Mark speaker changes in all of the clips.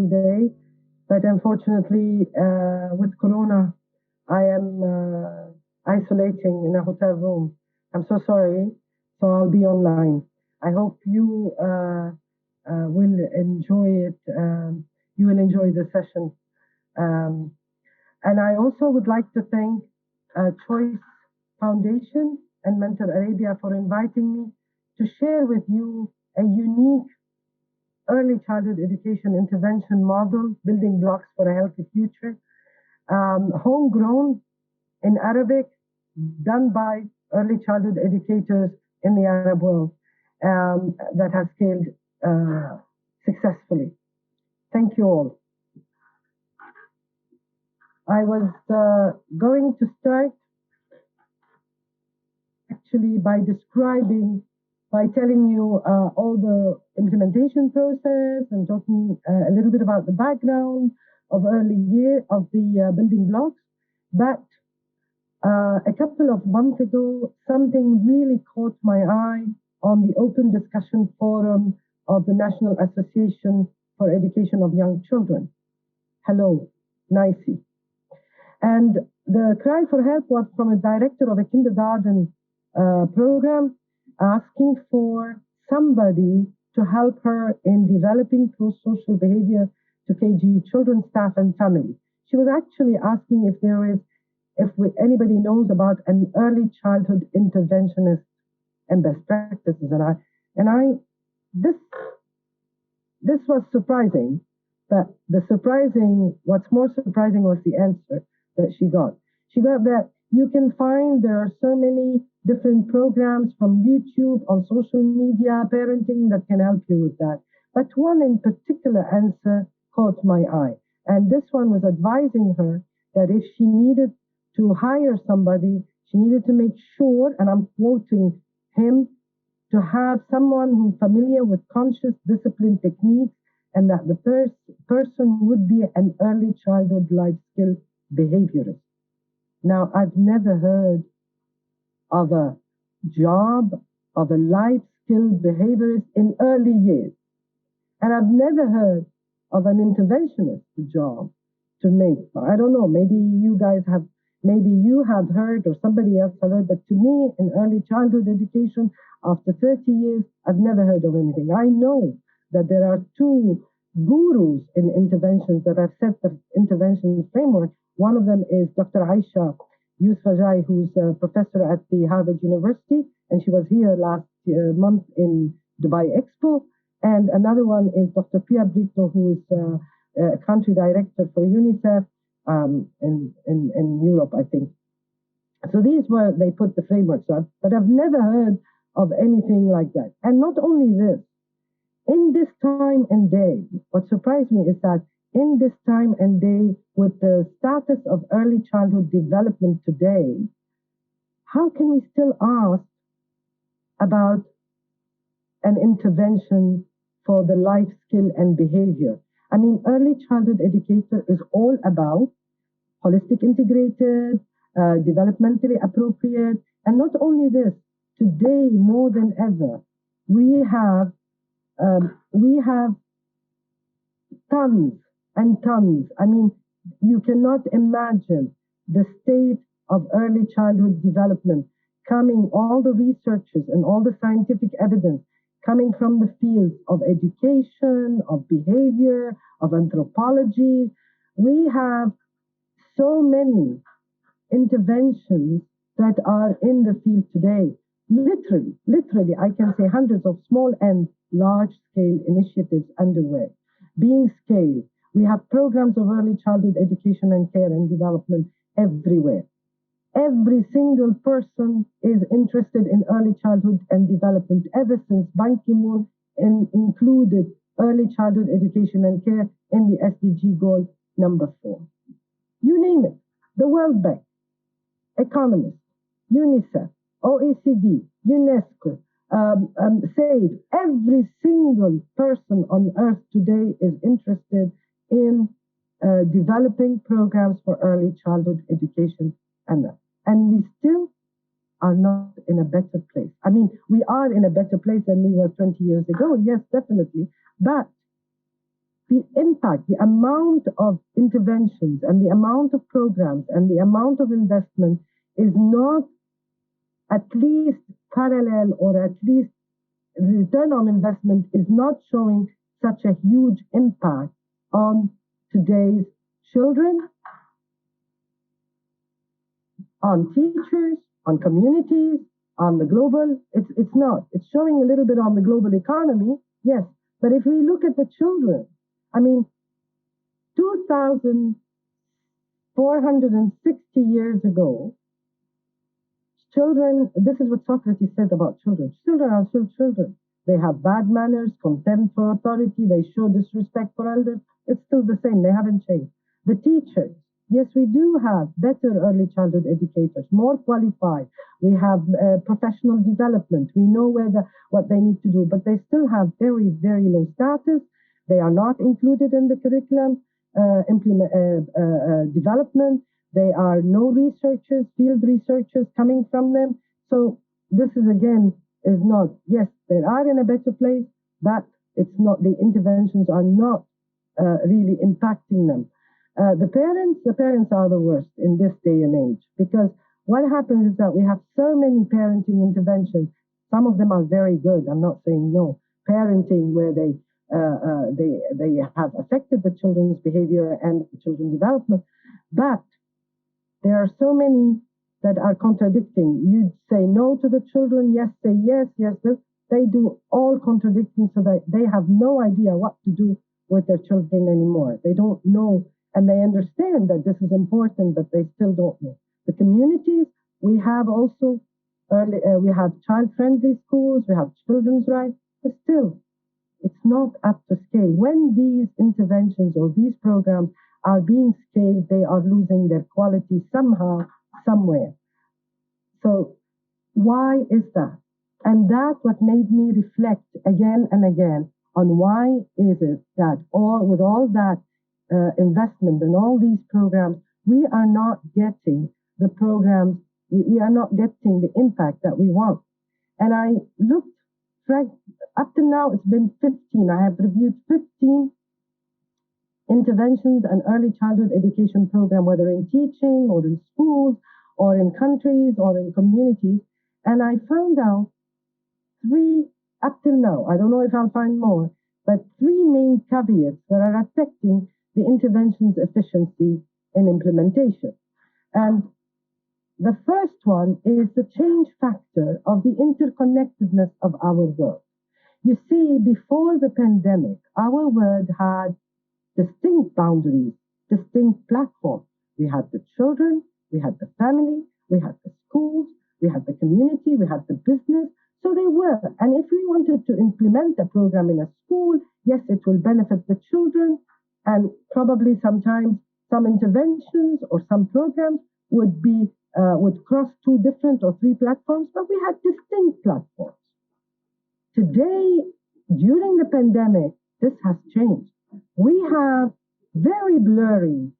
Speaker 1: wonderful day. But unfortunately, with Corona, I am isolating in a hotel room. I'm so sorry. So I'll be online. I hope you will enjoy it. You will enjoy the session. Um, and I also would like to thank Choice Foundation and Mentor Arabia for inviting me to share with you a unique early childhood education intervention model, building blocks for a healthy future, homegrown in Arabic, done by early childhood educators in the Arab world, that has scaled successfully. Thank you all. I was going to start actually by telling you all the implementation process and talking a little bit about the background of the building blocks. But a couple of months ago, something really caught my eye on the open discussion forum of the National Association for Education of Young Children. Hello, NICE. And the cry for help was from a director of a kindergarten program asking for somebody to help her in developing pro-social behavior to KG children, staff, and family. She was actually asking if anybody knows about an early childhood interventionist and best practices. This was surprising, but what's more surprising was the answer that she got. She got that you can find there are so many different programs from YouTube on social media, parenting that can help you with that. But one in particular answer caught my eye. And this one was advising her that if she needed to hire somebody, she needed to make sure, and I'm quoting him, to have someone who's familiar with conscious discipline techniques and that the person would be an early childhood life skill behaviorist. Now, I've never heard of a job of a life skill behaviorist in early years. And I've never heard of an interventionist job to make. I don't know, maybe you have heard or somebody else has heard, but to me, in early childhood education, after 30 years, I've never heard of anything. I know that there are two gurus in interventions that have set the intervention framework. One of them is Dr. Aisha Yousafzai, who's a professor at the Harvard University, and she was here last month in Dubai Expo. And another one is Dr. Pia Brito, who is a country director for UNICEF in Europe, I think. So they put the frameworks up, but I've never heard of anything like that. And not only this, in this time and day, what surprised me is that in this time and day, with the status of early childhood development today, how can we still ask about an intervention for the life skill and behavior? I mean, early childhood educator is all about holistic integrated, developmentally appropriate, and not only this, today more than ever, we have tons and tons. I mean, you cannot imagine the state of early childhood development coming, all the researchers and all the scientific evidence coming from the fields of education, of behavior, of anthropology. We have so many interventions that are in the field today. Literally, I can say hundreds of small and large-scale initiatives underway, being scaled. We have programs of early childhood education and care and development everywhere. Every single person is interested in early childhood and development ever since Ban Ki-moon included early childhood education and care in the SDG goal number 4. You name it, the World Bank, economists, UNICEF, OECD, UNESCO, SAVE, every single person on earth today is interested in developing programs for early childhood education and we still are not in a better place. I mean, we are in a better place than we were 20 years ago, yes, definitely, but the impact, the amount of interventions and the amount of programs and the amount of investment is not at least parallel, or at least return on investment is not showing such a huge impact on today's children, on teachers, on communities, on the global. It's not. It's showing a little bit on the global economy, yes. But if we look at the children, I mean, 2,460 years ago, children, this is what Socrates said about children. Children are still children. They have bad manners, contempt for authority, they show disrespect for elders. It's still the same, they haven't changed. The teachers, yes, we do have better early childhood educators, more qualified. We have professional development. We know what they need to do, but they still have very, very low status. They are not included in the curriculum development. There are no researchers, field researchers coming from them. So this is again, is not, yes, they are in a better place, but it's not, the interventions are not really impacting them. The parents are the worst in this day and age, because what happens is that we have so many parenting interventions. Some of them are very good. I'm not saying no. Parenting where they have affected the children's behavior and the children's development, but there are so many that are contradicting. You say no to the children, yes, say yes, yes, this. They do all contradicting, so that they have no idea what to do with their children anymore. They don't know, and they understand that this is important, but they still don't know. The communities, we have also we have child-friendly schools, we have children's rights, but still, it's not up to scale. When these interventions or these programs are being scaled, they are losing their quality somehow, somewhere. So why is that? And that's what made me reflect again and again on why is it that with all that investment and all these programs, we are not getting the programs, we are not getting the impact that we want. And I looked, up to now it's been 15. I have reviewed 15 interventions and early childhood education program, whether in teaching or in schools or in countries or in communities. And I found out three, up till now, I don't know if I'll find more, but three main caveats that are affecting the intervention's efficiency in implementation. And the first one is the change factor of the interconnectedness of our world. You see, before the pandemic, our world had distinct boundaries, distinct platforms. We had the children, we had the family, we had the schools, we had the community, we had the business. So they were. And if we wanted to implement a program in a school, yes, it will benefit the children, and probably sometimes some interventions or some programs would cross two different or three platforms, but we had distinct platforms. Today, during the pandemic, this has changed. We have very blurry,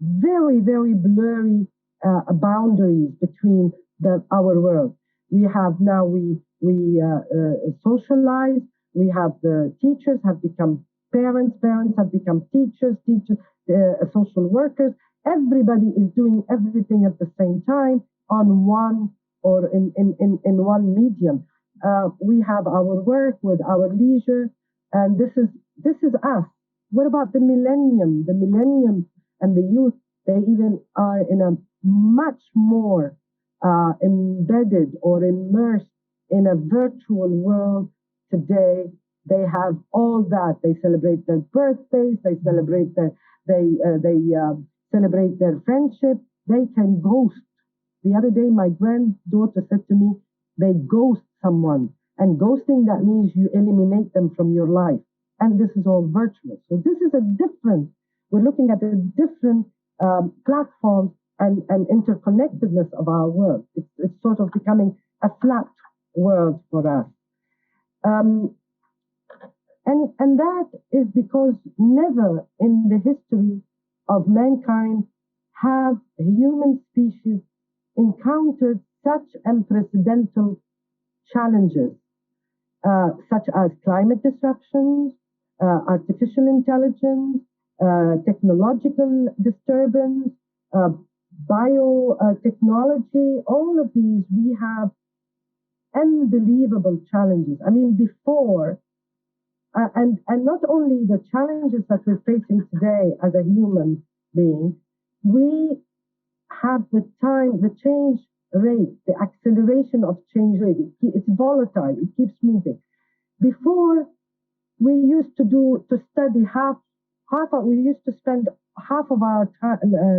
Speaker 1: very, very blurry boundaries between our world. We have now, we socialize, we have the teachers have become parents, parents have become teachers, social workers. Everybody is doing everything at the same time on one or in one medium. We have our work with our leisure, and this is us. What about the millennium? The millennium and the youth, they even are in a much more embedded or immersed in a virtual world today. They have all that. They celebrate their birthdays. They celebrate celebrate their friendship. They can ghost. The other day, my granddaughter said to me, they ghost someone. And ghosting, that means you eliminate them from your life. And this is all virtual. So this is we're looking at a different platforms and interconnectedness of our world. It's sort of becoming a flat world for us. And that is because never in the history of mankind have human species encountered such unprecedented challenges, such as climate disruptions, artificial intelligence, technological disturbance, uh, biotechnology, all of these, we have unbelievable challenges. I mean, before, and not only the challenges that we're facing today as a human being, we have the time, the change rate, the acceleration of change rate. It's volatile. It keeps moving. Before, we used to study we used to spend half of our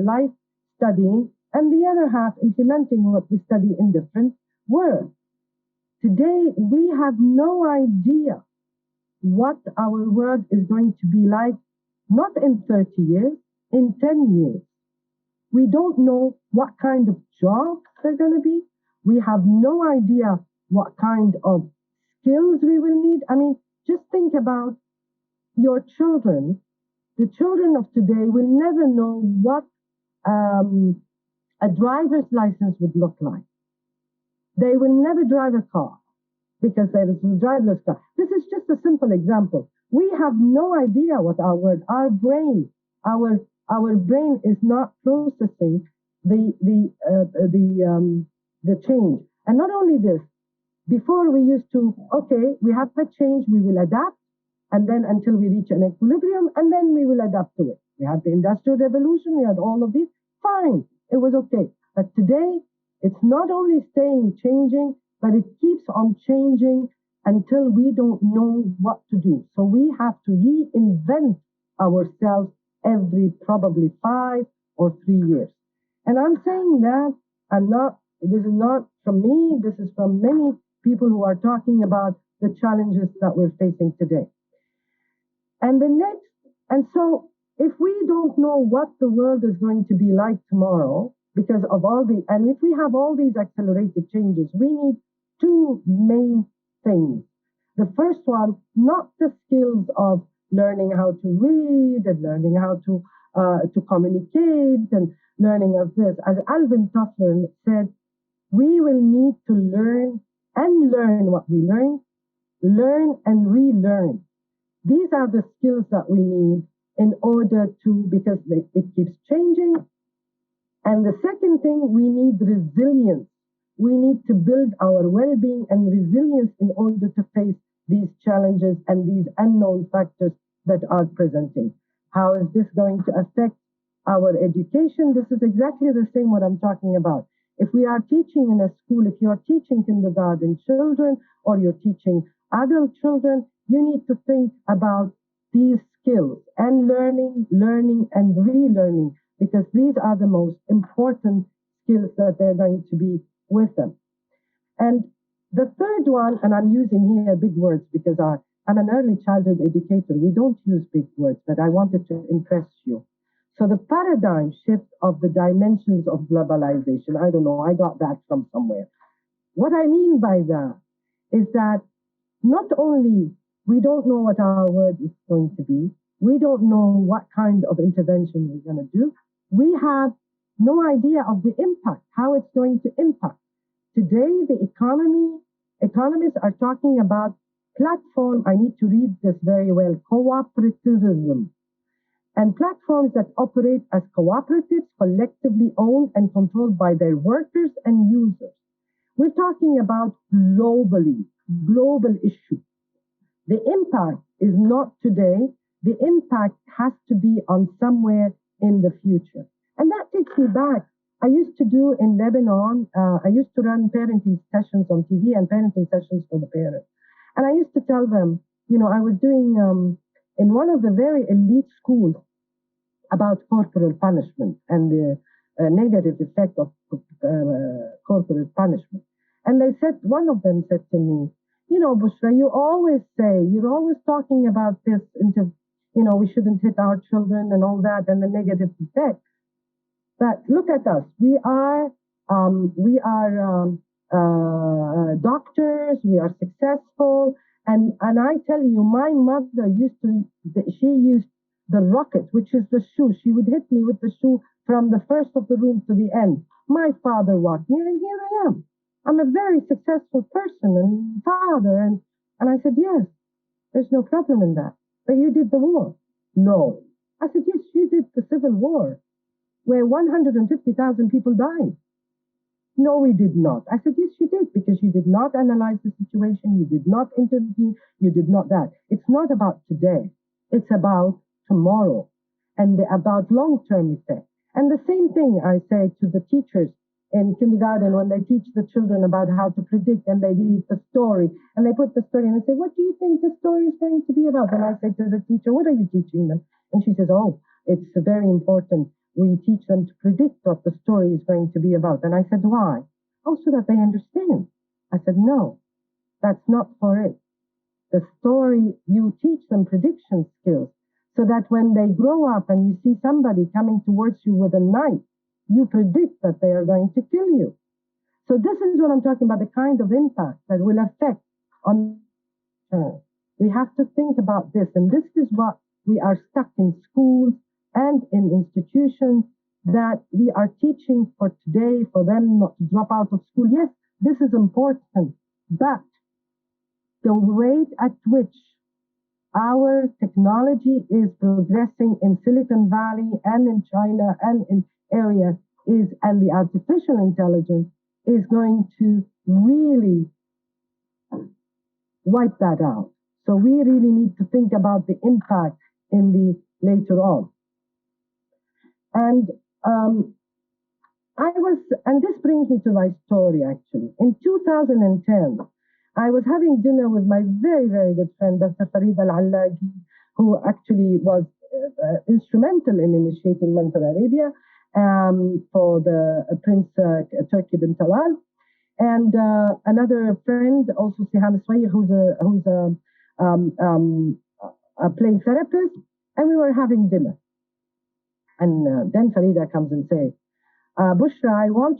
Speaker 1: life studying and the other half implementing what we study in different words. Today, we have no idea what our world is going to be like, not in 30 years, in 10 years. We don't know what kind of jobs they're going to be. We have no idea what kind of skills we will need. I mean, just think about your children. The children of today will never know what a driver's license would look like. They will never drive a car because there is a driverless car. This is just a simple example. We have no idea what our brain is not processing the change. And not only this, before we used to, okay, we have a change, we will adapt, and then until we reach an equilibrium, and then we will adapt to it. We had the Industrial Revolution, we had all of these, fine, it was okay. But today, it's not only changing, but it keeps on changing until we don't know what to do. So we have to reinvent ourselves every probably 5 or 3 years. And I'm saying that this is not from me, this is from many people who are talking about the challenges that we're facing today. And so if we don't know what the world is going to be like tomorrow, because of and if we have all these accelerated changes, we need two main things. The first one, not the skills of learning how to read and learning how to communicate and learning of this. As Alvin Toffler said, we will need to learn and learn what we learn and relearn. These are the skills that we need in order because it keeps changing. And the second thing, we need resilience. We need to build our well-being and resilience in order to face these challenges and these unknown factors that are presenting. How is this going to affect our education? This is exactly the same what I'm talking about. If we are teaching in a school, if you're teaching kindergarten children or you're teaching adult children, you need to think about these skills and learning and relearning, because these are the most important skills that they're going to be with them. And the third one, and I'm using here big words because I'm an early childhood educator. We don't use big words, but I wanted to impress you. So the paradigm shift of the dimensions of globalization, I don't know, I got that from somewhere. What I mean by that is that not only we don't know what our world is going to be, we don't know what kind of intervention we're going to do, we have no idea of the impact, how it's going to impact. Today, economists are talking about platform, I need to read this very well, cooperativism. And platforms that operate as cooperatives, collectively owned and controlled by their workers and users. We're talking about global issue. The impact is not today. The impact has to be on somewhere in the future. And that takes me back. I used to do in Lebanon, I used to run parenting sessions on TV and parenting sessions for the parents. And I used to tell them, I was doing in one of the very elite schools about corporal punishment and the negative effect of corporal punishment. And one of them said to me, Bushra, you're always talking about this, we shouldn't hit our children and all that and the negative effect. But look at us. We are doctors. We are successful. And I tell you, my mother used the rocket, which is the shoe. She would hit me with the shoe from the first of the room to the end. My father walked me, and here I am. I'm a very successful person and father. And I said, yes, there's no problem in that. But you did the war. No. I said, yes, you did the civil war, where 150,000 people died. No, we did not. I said, yes, you did, because you did not analyze the situation, you did not intervene, you did not that. It's not about today. It's about tomorrow and about long-term effect. And the same thing I say to the teachers in kindergarten when they teach the children about how to predict, and they read the story and they put the story and they say, what do you think the story is going to be about? And I say to the teacher, what are you teaching them? And she says, oh, it's very important. We teach them to predict what the story is going to be about. And I said, why? Oh, so that they understand. I said, no, that's not for it. The story, you teach them prediction skills so that when they grow up and you see somebody coming towards you with a knife, you predict that they are going to kill you. So this is what I'm talking about, the kind of impact that will affect on. We have to think about this, and this is what we are stuck in schools and in institutions, that we are teaching for today, for them not to drop out of school. Yes, this is important, but the rate at which our technology is progressing in Silicon Valley and in China and in areas and the artificial intelligence is going to really wipe that out. So we really need to think about the impact in the later on. And and this brings me to my story actually. In 2010, I was having dinner with my very, very good friend, Dr. Farid Al-Allagi, who actually was instrumental in initiating Mentor Arabia for the Prince Turki bin Talal. And another friend, also Siham Swayh, who's a play therapist, and we were having dinner. And then Farida comes and says, Bushra, I want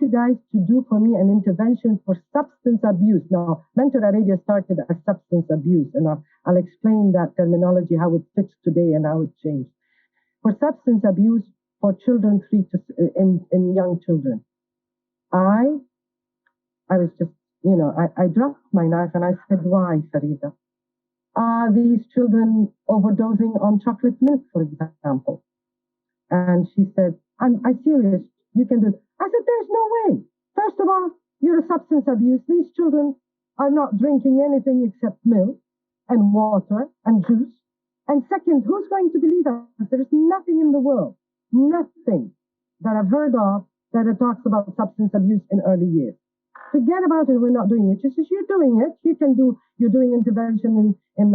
Speaker 1: you guys to do for me an intervention for substance abuse. Now, Mentor Arabia started as substance abuse, and I'll explain that terminology, how it fits today and how it changed. For substance abuse for children, in young children. I was just, I dropped my knife and I said, why, Farida? Are these children overdosing on chocolate milk, for example? And she said, I'm serious, you can do it. I said, there's no way. First of all, you're a substance abuse. These children are not drinking anything except milk and water and juice. And second, who's going to believe us? There's nothing in the world, nothing that I've heard of that it talks about substance abuse in early years. Forget about it, we're not doing it. Just as you're doing it, you're doing intervention in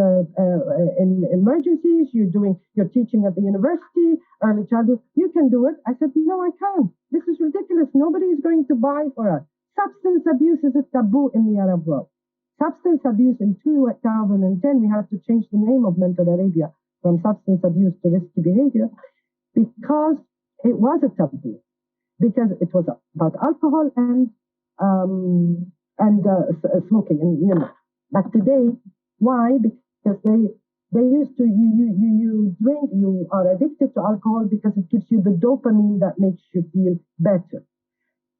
Speaker 1: emergencies, you're teaching at the university, early childhood, you can do it. I said, no, I can't. This is ridiculous. Nobody is going to buy for us. Substance abuse is a taboo in the Arab world. Substance abuse in 2010, we had to change the name of Mentor Arabia from substance abuse to risky behavior because it was a taboo. Because it was about alcohol and smoking, and But today, why? Because they used to you drink, you are addicted to alcohol because it gives you the dopamine that makes you feel better.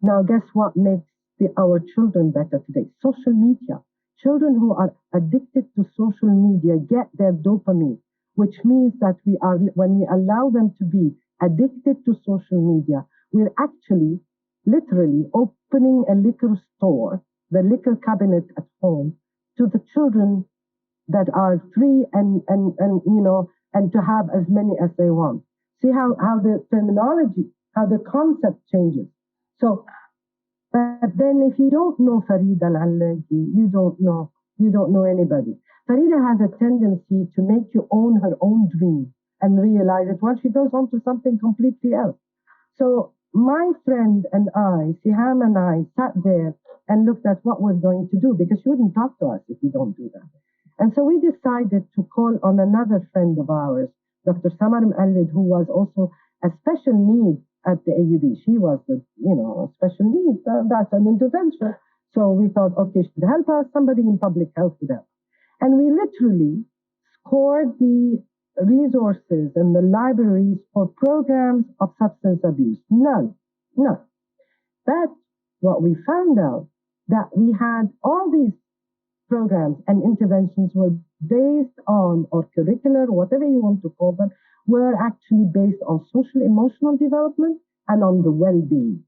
Speaker 1: Now, guess what makes our children better today? Social media. Children who are addicted to social media get their dopamine, which means that when we allow them to be addicted to social media, we're actually literally opening a liquor store, the liquor cabinet at home, to the children that are free and to have as many as they want. See how the terminology, how the concept changes. So, but then if you don't know Farida Al-Allagi, you don't know anybody. Farida has a tendency to make you own her own dream and realize it while she goes on to something completely else. So my friend and I, Siham and I, sat there and looked at what we're going to do, because she wouldn't talk to us if we don't do that. And so we decided to call on another friend of ours, Dr. Samar Muallid, who was also a special need at the AUB. She was a special need. That's an intervention. So we thought, okay, she should help us. Somebody in public health would help. And we literally scored the resources and the libraries for programs of substance abuse. None. But what we found out, that we had all these programs and interventions were based on, or curricular, whatever you want to call them, were actually based on social emotional development and on the well-being.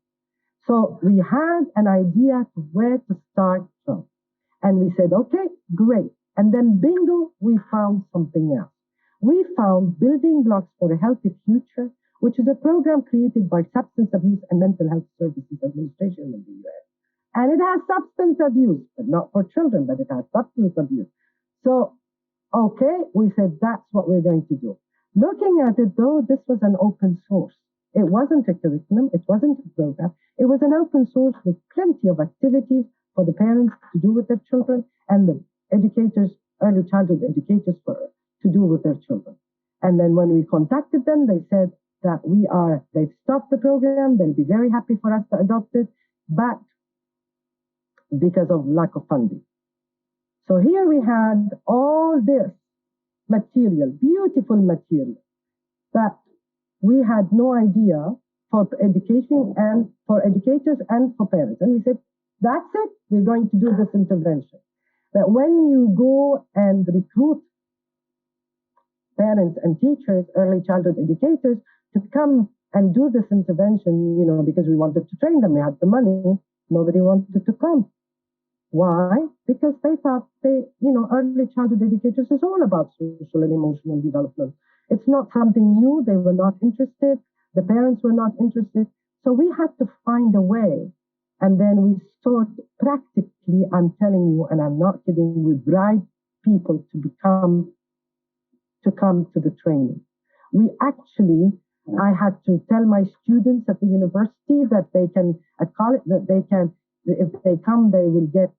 Speaker 1: So we had an idea to where to start from. And we said, okay, great. And then bingo, we found something else. We found Building Blocks for a Healthy Future, which is a program created by Substance Abuse and Mental Health Services Administration in the US. And it has substance abuse, but not for children, but it has substance abuse. So, okay, we said that's what we're going to do. Looking at it though, this was an open source. It wasn't a curriculum, it wasn't a program. It was an open source with plenty of activities for the parents to do with their children and the educators, early childhood educators to do with their children. And then when we contacted them, they said that they've stopped the program, they'll be very happy for us to adopt it, but because of lack of funding. So here we had all this material, beautiful material, that we had no idea for education and for educators and for parents. And we said, that's it, we're going to do this intervention. That when you go and recruit parents and teachers, early childhood educators, to come and do this intervention, because we wanted to train them, we had the money, nobody wanted to come. Why? Because they thought early childhood educators is all about social and emotional development. It's not something new. They were not interested. The parents were not interested. So we had to find a way. And then we sort practically, I'm telling you, and I'm not kidding, we bribed people to come to the training. I had to tell my students at the university that they can, at college, that they can, if they come, they will get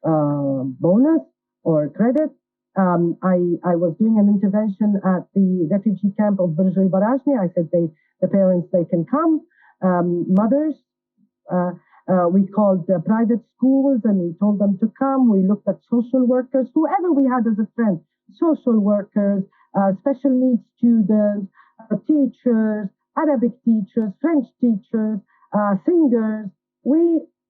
Speaker 1: bonus or credit. I was doing an intervention at the refugee camp of Bushra. I said the parents, they can come. Mothers, we called the private schools and we told them to come. We looked at social workers, whoever we had as a friend, social workers, special needs students, teachers, Arabic teachers, French teachers, singers.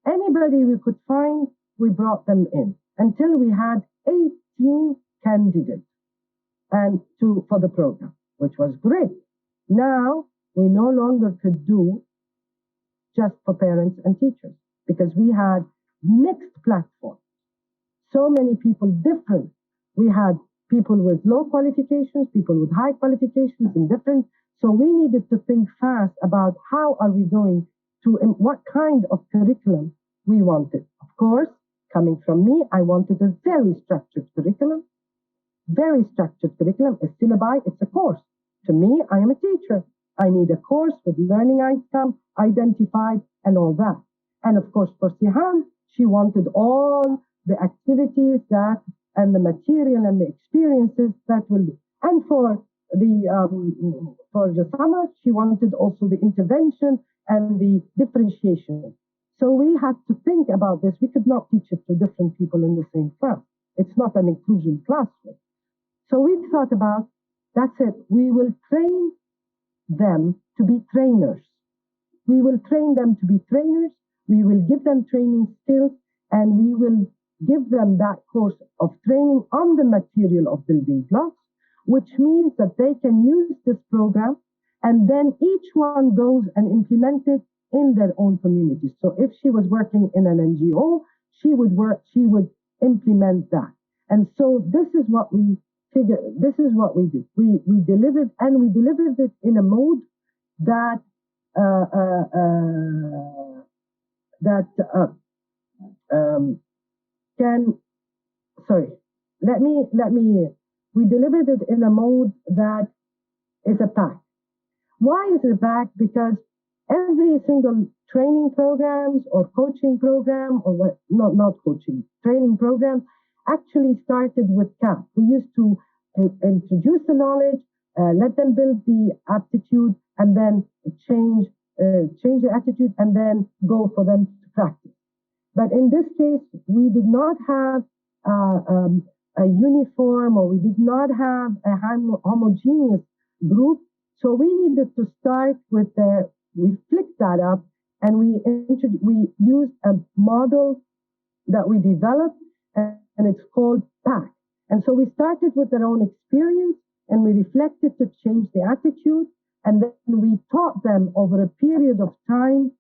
Speaker 1: Anybody we could find, we brought them in until we had 18 candidates for the program, which was great. Now we no longer could do just for parents and teachers because we had mixed platforms. So many people different. We had people with low qualifications, people with high qualifications and different. So we needed to think fast about how are we going to, what kind of curriculum we wanted. Of course, coming from me, I wanted a very structured curriculum. Very structured curriculum. A syllabi, it's a course. To me, I am a teacher. I need a course with learning outcome identified and all that. And of course, for Sihan, she wanted all the activities and the material and the experiences that will be. And for Jasama, she wanted also the intervention and the differentiation. So we had to think about this. We could not teach it to different people in the same class. It's not an inclusion classroom. So we thought about, that's it. We will train them to be trainers. We will train them to be trainers. We will give them training skills and we will give them that course of training on the material of Building Blocks, which means that they can use this program and then each one goes and implement it in their own communities. So if she was working in an NGO, she would implement that. And so this is what we figured, this is what we did. We delivered, and we delivered it in a mode that we delivered it in a mode that is a pack. Why is it a pack? Because every single training programs or coaching program or not coaching, training program actually started with CAP. We used to introduce the knowledge, let them build the aptitude, and then change the attitude, and then go for them to practice. But in this case, we did not have a uniform, or we did not have a homogeneous group. So we needed to start with we flipped that up, and we used a model that we developed, and it's called PAC. And so we started with their own experience and we reflected to change the attitude. And then we taught them over a period of time,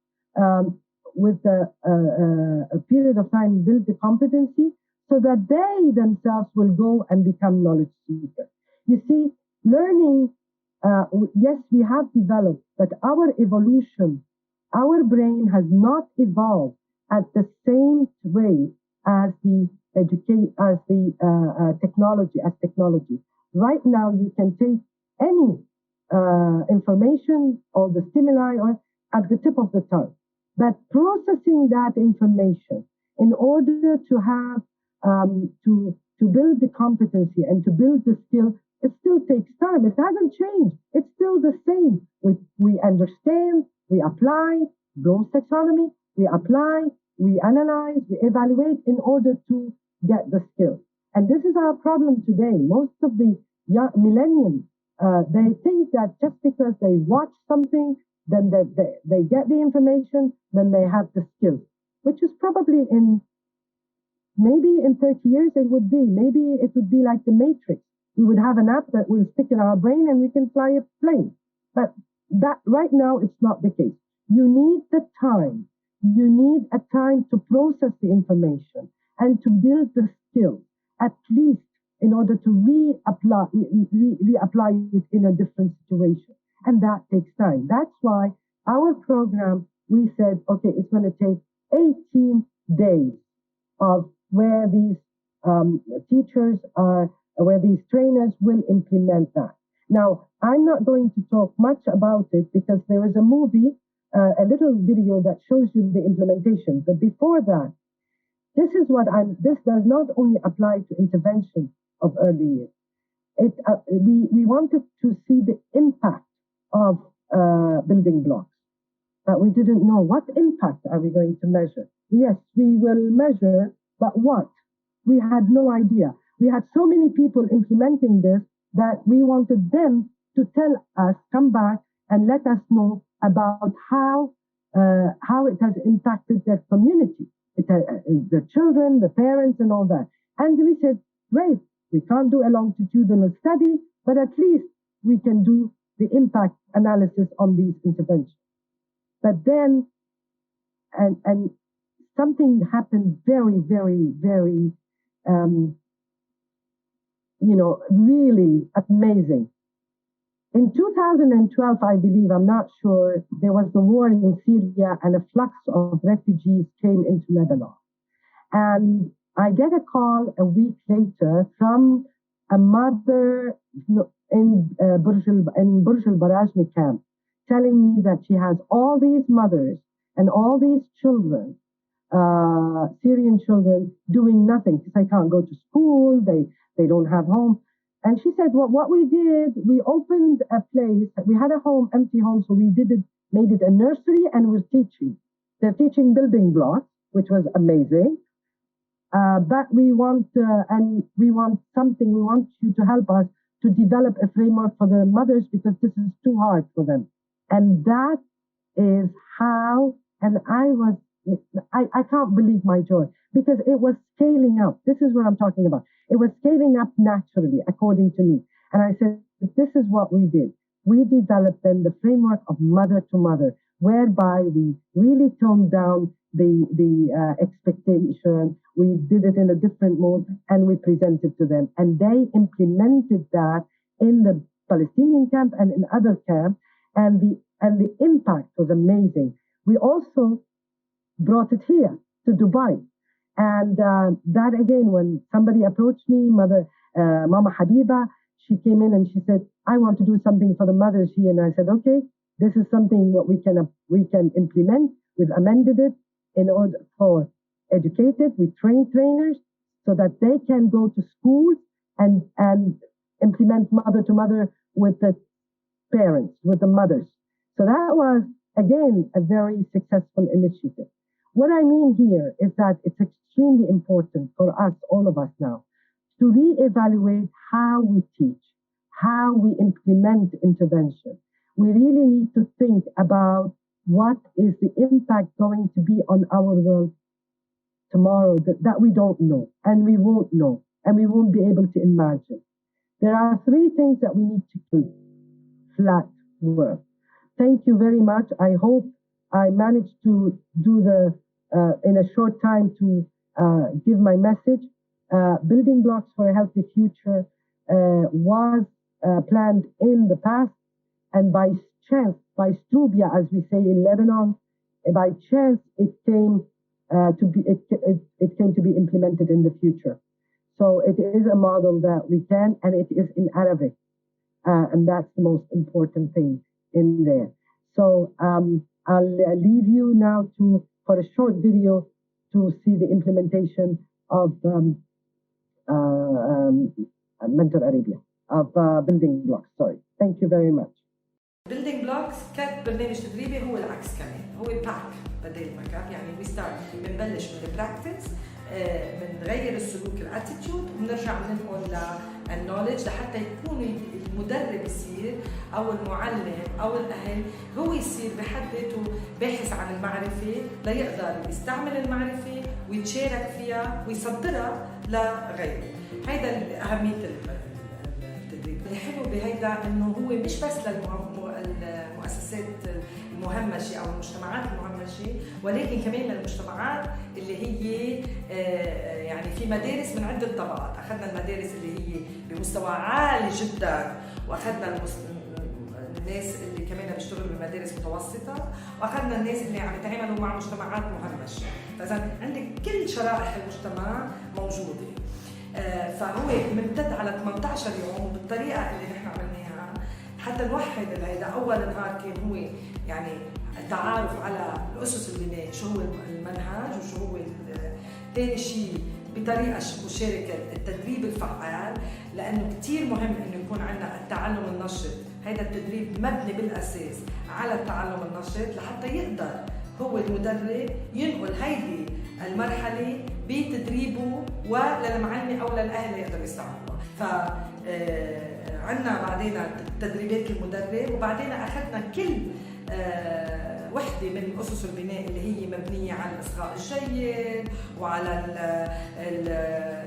Speaker 1: with a period of time, build the competency so that they themselves will go and become knowledge seekers. You see, learning, yes, we have developed, but our evolution, our brain has not evolved at the same way as the technology. Right now, you can take any information or the stimuli or at the tip of the tongue, but processing that information in order to have to build the competency and to build the skill, it still takes time. It hasn't changed. It's still the same. We understand, we apply Bloom's taxonomy, we apply, we analyze, we evaluate in order to get the skill. And this is our problem today. Most of the young millennials, they think that just because they watch something, then they get the information, then they have the skills, which is probably maybe in 30 years it would be. Maybe it would be like the Matrix. We would have an app that will stick in our brain and we can fly a plane. But that right now, it's not the case. You need the time. You need a time to process the information and to build the skill, at least in order to reapply it in a different situation. And that takes time. That's why our program, we said, okay, it's going to take 18 days of where these teachers are, where these trainers will implement that. Now, I'm not going to talk much about it because there is a movie, a little video that shows you the implementation. But before that, this does not only apply to intervention of early years. We wanted to see the impact of building blocks, but we didn't know what impact are we going to measure. Yes, we will measure, but what? We had no idea. We had so many people implementing this that we wanted them to tell us, come back and let us know about how it has impacted their community, the children, the parents, and all that. And we said, great, we can't do a longitudinal study, but at least we can do the impact analysis on these interventions. But then, and something happened very, very, very, really amazing. In 2012, I believe, I'm not sure, there was the war in Syria and a flux of refugees came into Lebanon. And I get a call a week later from a mother in Burj al-Barajni camp telling me that she has all these mothers and all these children, Syrian children, doing nothing because they can't go to school, they don't have home. And she said, well, what we did, we opened a place, we had a home, empty home, so we made it a nursery and we're teaching. They're teaching building blocks, which was amazing. But we want something, we want you to help us to develop a framework for the mothers because this is too hard for them. And that is how, and I can't believe my joy because it was scaling up. This is what I'm talking about. It was scaling up naturally, according to me. And I said, this is what we did. We developed then the framework of mother to mother, whereby we really toned down the expectation. We did it in a different mode and we presented to them. And they implemented that in the Palestinian camp and in other camps. And the impact was amazing. We also brought it here to Dubai. And that again, when somebody approached me, Mama Habiba, she came in and she said, I want to do something for the mothers here. And I said, okay, this is something that we can implement. We've amended it in order for educated. We train trainers so that they can go to schools and implement mother to mother with the parents, with the mothers. So that was, again, a very successful initiative. What I mean here is that it's extremely important for us, all of us now, to reevaluate how we teach, how we implement intervention. We really need to think about what is the impact going to be on our world tomorrow that we don't know and we won't know. and we won't be able to imagine. There are three things that we need to do. Flat work. Thank you very much. I hope I managed to do in a short time to give my message. Building blocks for a healthy future was planned in the past, and by chance, by strubia, as we say in Lebanon, by chance it came to be implemented in the future. So it is a model that we can, and it is in Arabic, and that's the most important thing in there. So I'll leave you now for a short video to see the implementation of Mentor Arabia, of building blocks. Sorry. Thank you very much.
Speaker 2: Building blocks كبرنامج تدريبي هو العكس كمان، هو باك بدل ما كاب، يعني we start بنبلش من البراكتس، بنغير السلوك الاتيتيود وبنرجع بننقل للنولج لحتى يكون المدرب يصير او المعلم او الاهل هو يصير بحد ذاته باحث عن المعرفه ليقدر يستعمل المعرفه ويتشارك فيها ويصدرها لغيره. هيدا اهميه التدريب. الحلو بهيدا انه هو مش بس للمؤسسات المهمشه او المجتمعات المهمشه، ولكن كمان للمجتمعات اللي هي يعني في مدارس من عده طبقات. اخذنا المدارس اللي هي بمستوى عالي جدا، واخذنا الناس اللي كمان بيشتغلوا بمدارس متوسطه، واخذنا الناس اللي عم يتعاملوا مع مجتمعات مهمشه. فاذا عندك كل شرائح المجتمع موجوده. فهو ممتد على 18 يوم، وبالطريقه اللي نحن عملناها حتى نوحد هيدا. اول نهار كان هو يعني التعارف على الاسس البناء، شو هو المنهج وشو هو ثاني شيء بطريقه مشاركه التدريب الفعال، لانه كثير مهم انه يكون عندنا التعلم النشط. هيدا التدريب مبني بالاساس على التعلم النشط لحتى يقدر هو المدرب ينقل هيدي المرحله بتدريبه وللمعلمه او للاهل يقدروا يستوعبوها. ف عندنا بعدين تدريبات المدرب، وبعدين اخذنا كل وحده من اسس البناء اللي هي مبنيه على الاصغاء الجيد وعلى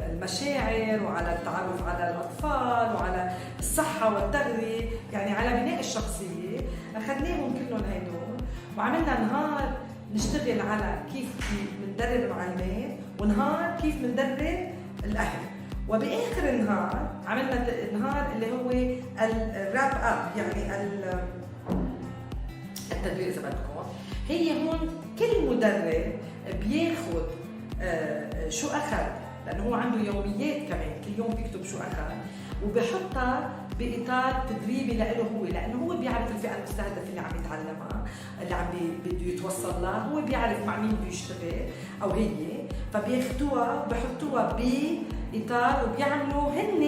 Speaker 2: المشاعر وعلى التعرف على الاطفال وعلى الصحه والتغذيه، يعني على بناء الشخصيه. اخذناهم كلهم هدول، وعملنا نهار نشتغل على كيف بندرب المعلمات ونهار كيف بندرب الاهل، وباخر النهار عملنا نهار اللي هو الراب اب، يعني التدريب اذا بدكم. هي هون كل مدرب بياخذ شو اخذ، لانه هو عنده يوميات كمان، كل يوم بيكتب شو اخذ وبيحطها باطار تدريبي له هو، لانه هو بيعرف الفئه المستهدفه اللي عم يتعلمها، اللي عم بده يتوصل لها، هو بيعرف مع مين بده يشتغل او هي، فبياخذوها وبحطوها باطار وبيعملوا هن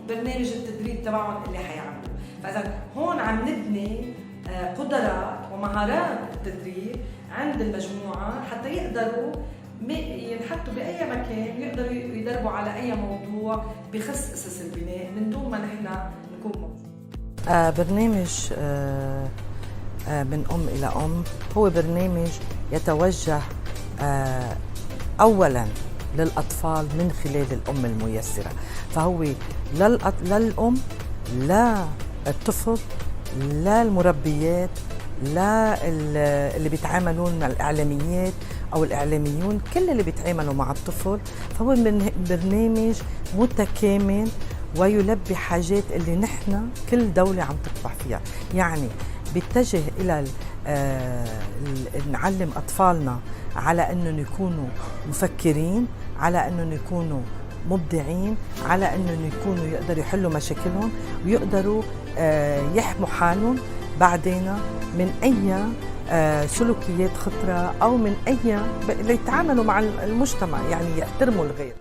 Speaker 2: برنامج التدريب تبعهم اللي حيعملوه. فاذا هون عم نبني قدرات ومهارات التدريب عند المجموعه حتى يقدروا ينحطوا باي مكان يقدروا يدربوا على اي موضوع بخص اسس البناء من دون ما نحن نكون موجودين.
Speaker 3: برنامج من ام الى ام هو برنامج يتوجه اولا للاطفال من خلال الام الميسره، فهو للام، للطفل، للمربيات، اللي بيتعاملون مع الاعلاميات او الاعلاميون، كل اللي بيتعاملوا مع الطفل. فهو برنامج متكامل ويلبي حاجات اللي نحن كل دولة عم تطبع فيها، يعني بيتجه الى نعلم اطفالنا على انهم يكونوا مفكرين، على انهم يكونوا مبدعين، على انهم يكونوا يقدروا يحلوا مشاكلهم ويقدروا يحموا حالهم بعدين من اي سلوكيات خطرة او من اي، ليتعاملوا مع المجتمع، يعني يحترموا الغير.